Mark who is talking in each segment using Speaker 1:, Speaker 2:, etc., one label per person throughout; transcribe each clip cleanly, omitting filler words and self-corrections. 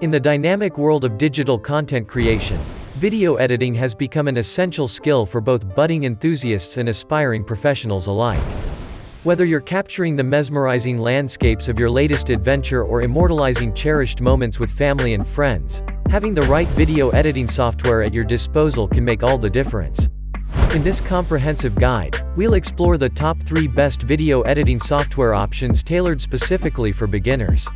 Speaker 1: In the dynamic world of digital content creation, video editing has become an essential skill for both budding enthusiasts and aspiring professionals alike. Whether you're capturing the mesmerizing landscapes of your latest adventure or immortalizing cherished moments with family and friends, having the right video editing software at your disposal can make all the difference. In this comprehensive guide, we'll explore the top 3 best video editing software options tailored specifically for beginners.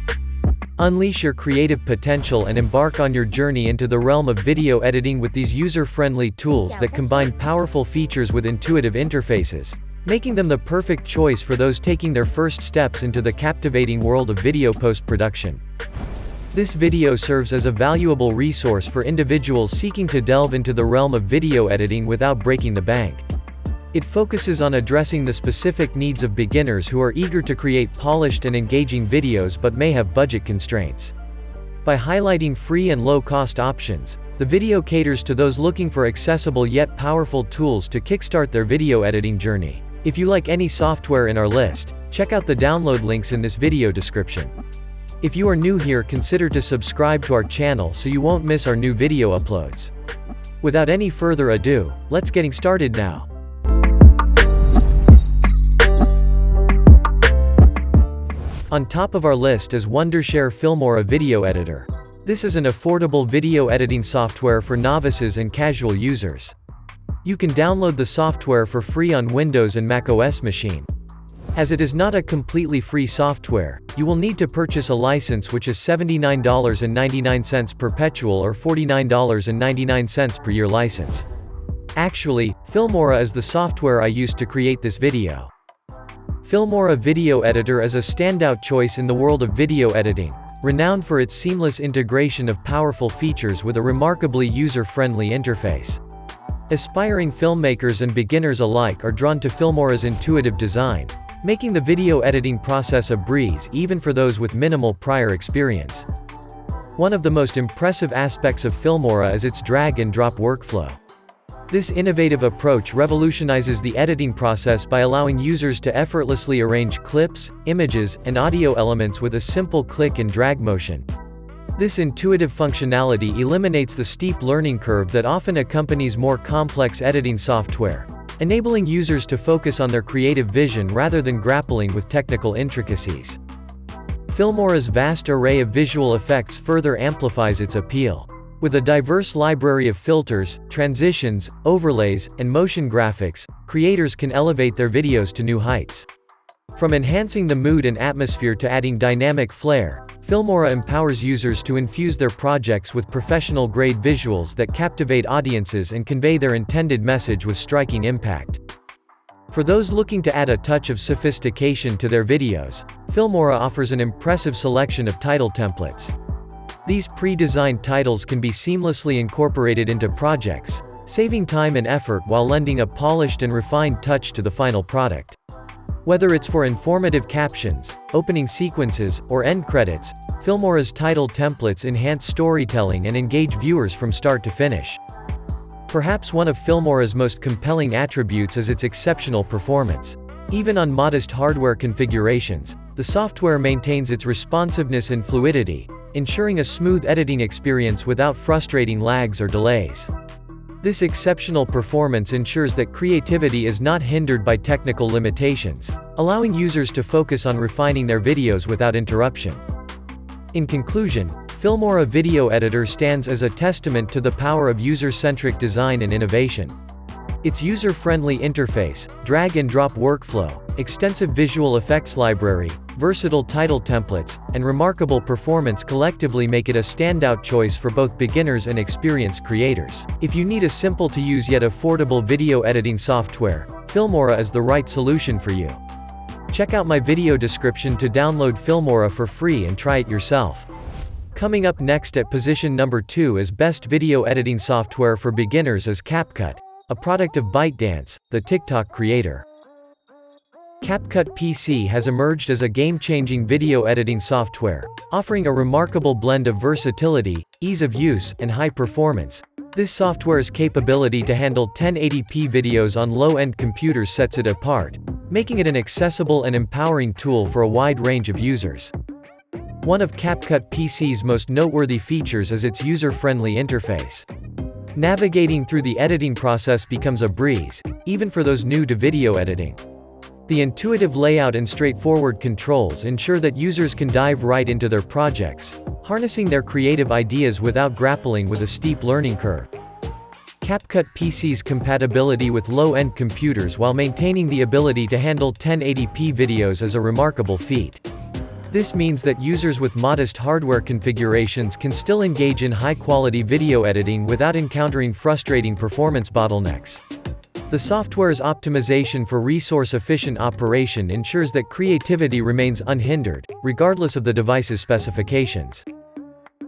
Speaker 1: Unleash your creative potential and embark on your journey into the realm of video editing with these user-friendly tools that combine powerful features with intuitive interfaces, making them the perfect choice for those taking their first steps into the captivating world of video post-production. This video serves as a valuable resource for individuals seeking to delve into the realm of video editing without breaking the bank. It focuses on addressing the specific needs of beginners who are eager to create polished and engaging videos but may have budget constraints. By highlighting free and low-cost options, the video caters to those looking for accessible yet powerful tools to kickstart their video editing journey. If you like any software in our list, check out the download links in this video description. If you are new here, consider to subscribe to our channel so you won't miss our new video uploads. Without any further ado, let's getting started now. On top of our list is Wondershare Filmora Video Editor. This is an affordable video editing software for novices and casual users. You can download the software for free on Windows and macOS machine. As it is not a completely free software, you will need to purchase a license, which is $79.99 perpetual or $49.99 per year license. Actually, Filmora is the software I used to create this video. Filmora Video Editor is a standout choice in the world of video editing, renowned for its seamless integration of powerful features with a remarkably user-friendly interface. Aspiring filmmakers and beginners alike are drawn to Filmora's intuitive design, making the video editing process a breeze even for those with minimal prior experience. One of the most impressive aspects of Filmora is its drag-and-drop workflow. This innovative approach revolutionizes the editing process by allowing users to effortlessly arrange clips, images, and audio elements with a simple click and drag motion. This intuitive functionality eliminates the steep learning curve that often accompanies more complex editing software, enabling users to focus on their creative vision rather than grappling with technical intricacies. Filmora's vast array of visual effects further amplifies its appeal. With a diverse library of filters, transitions, overlays, and motion graphics, creators can elevate their videos to new heights. From enhancing the mood and atmosphere to adding dynamic flair, Filmora empowers users to infuse their projects with professional-grade visuals that captivate audiences and convey their intended message with striking impact. For those looking to add a touch of sophistication to their videos, Filmora offers an impressive selection of title templates. These pre-designed titles can be seamlessly incorporated into projects, saving time and effort while lending a polished and refined touch to the final product. Whether it's for informative captions, opening sequences, or end credits, Filmora's title templates enhance storytelling and engage viewers from start to finish. Perhaps one of Filmora's most compelling attributes is its exceptional performance. Even on modest hardware configurations, the software maintains its responsiveness and fluidity, ensuring a smooth editing experience without frustrating lags or delays. This exceptional performance ensures that creativity is not hindered by technical limitations, allowing users to focus on refining their videos without interruption. In conclusion, Filmora Video Editor stands as a testament to the power of user-centric design and innovation. Its user-friendly interface, drag-and-drop workflow, extensive visual effects library, versatile title templates, and remarkable performance collectively make it a standout choice for both beginners and experienced creators. If you need a simple-to-use yet affordable video editing software, Filmora is the right solution for you. Check out my video description to download Filmora for free and try it yourself. Coming up next at position number 2 as best video editing software for beginners is Capcut, a product of ByteDance, the TikTok creator. Capcut PC has emerged as a game-changing video editing software, offering a remarkable blend of versatility, ease of use, and high performance. This software's capability to handle 1080p videos on low-end computers sets it apart, making it an accessible and empowering tool for a wide range of users. One of Capcut PC's most noteworthy features is its user-friendly interface. Navigating through the editing process becomes a breeze, even for those new to video editing. The intuitive layout and straightforward controls ensure that users can dive right into their projects, harnessing their creative ideas without grappling with a steep learning curve. Capcut PC's compatibility with low-end computers while maintaining the ability to handle 1080p videos is a remarkable feat. This means that users with modest hardware configurations can still engage in high-quality video editing without encountering frustrating performance bottlenecks. The software's optimization for resource-efficient operation ensures that creativity remains unhindered, regardless of the device's specifications.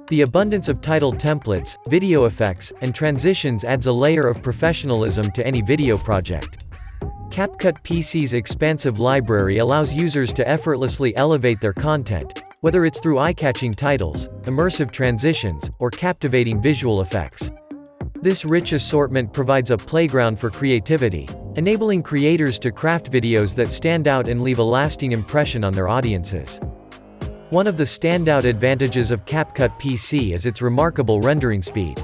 Speaker 1: The abundance of title templates, video effects, and transitions adds a layer of professionalism to any video project. Capcut PC's expansive library allows users to effortlessly elevate their content, whether it's through eye-catching titles, immersive transitions, or captivating visual effects. This rich assortment provides a playground for creativity, enabling creators to craft videos that stand out and leave a lasting impression on their audiences. One of the standout advantages of Capcut PC is its remarkable rendering speed.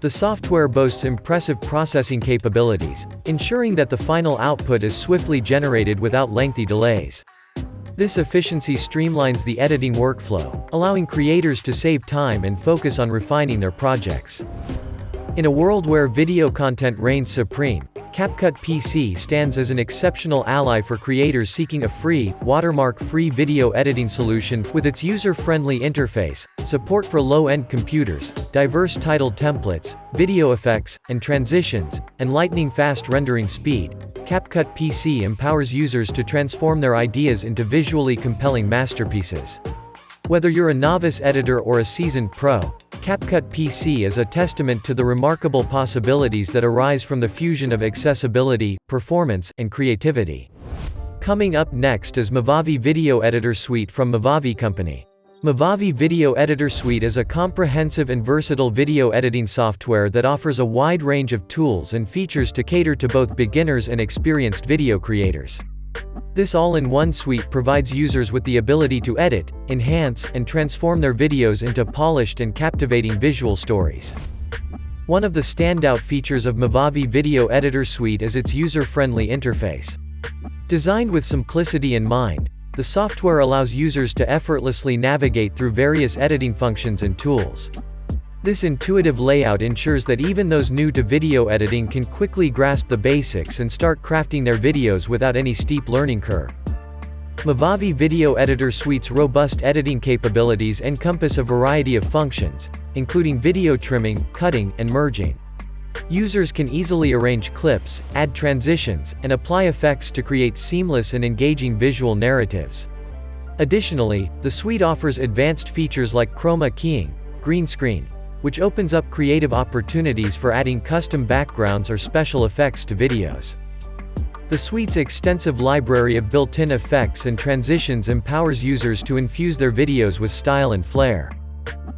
Speaker 1: The software boasts impressive processing capabilities, ensuring that the final output is swiftly generated without lengthy delays. This efficiency streamlines the editing workflow, allowing creators to save time and focus on refining their projects. In a world where video content reigns supreme, Capcut PC stands as an exceptional ally for creators seeking a free, watermark-free video editing solution. With its user-friendly interface, support for low-end computers, diverse title templates, video effects, and transitions, and lightning-fast rendering speed, Capcut PC empowers users to transform their ideas into visually compelling masterpieces. Whether you're a novice editor or a seasoned pro, Capcut PC is a testament to the remarkable possibilities that arise from the fusion of accessibility, performance, and creativity. Coming up next is Movavi Video Editor Suite from Movavi Company. Movavi Video Editor Suite is a comprehensive and versatile video editing software that offers a wide range of tools and features to cater to both beginners and experienced video creators. This all-in-one suite provides users with the ability to edit, enhance, and transform their videos into polished and captivating visual stories. One of the standout features of Movavi Video Editor Suite is its user-friendly interface. Designed with simplicity in mind, the software allows users to effortlessly navigate through various editing functions and tools. This intuitive layout ensures that even those new to video editing can quickly grasp the basics and start crafting their videos without any steep learning curve. Movavi Video Editor Suite's robust editing capabilities encompass a variety of functions, including video trimming, cutting, and merging. Users can easily arrange clips, add transitions, and apply effects to create seamless and engaging visual narratives. Additionally, the suite offers advanced features like chroma keying, green screen, which opens up creative opportunities for adding custom backgrounds or special effects to videos. The suite's extensive library of built-in effects and transitions empowers users to infuse their videos with style and flair.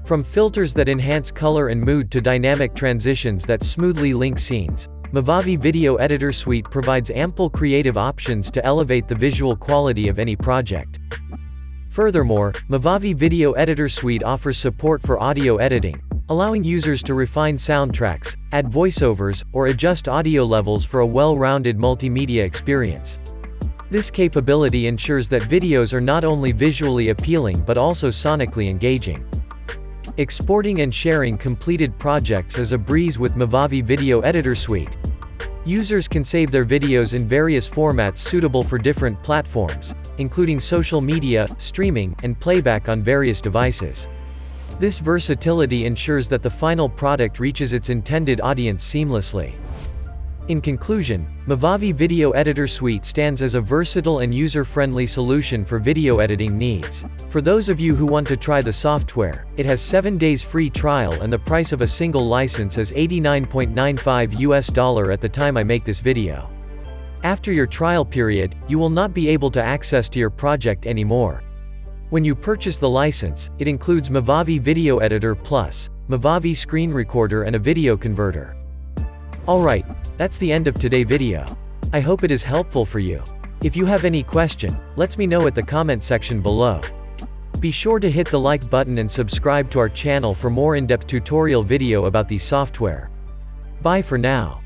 Speaker 1: From filters that enhance color and mood to dynamic transitions that smoothly link scenes, Movavi Video Editor Suite provides ample creative options to elevate the visual quality of any project. Furthermore, Movavi Video Editor Suite offers support for audio editing, allowing users to refine soundtracks, add voiceovers, or adjust audio levels for a well-rounded multimedia experience. This capability ensures that videos are not only visually appealing but also sonically engaging. Exporting and sharing completed projects is a breeze with Movavi Video Editor Suite. Users can save their videos in various formats suitable for different platforms, including social media, streaming, and playback on various devices. This versatility ensures that the final product reaches its intended audience seamlessly. In conclusion, Movavi Video Editor Suite stands as a versatile and user-friendly solution for video editing needs. For those of you who want to try the software, it has 7 days free trial and the price of a single license is $89.95 at the time I make this video. After your trial period, you will not be able to access to your project anymore. When you purchase the license, it includes Movavi Video Editor Plus, Movavi Screen Recorder and a video converter. Alright, that's the end of today's video. I hope it is helpful for you. If you have any question, let me know at the comment section below. Be sure to hit the like button and subscribe to our channel for more in-depth tutorial video about these software. Bye for now.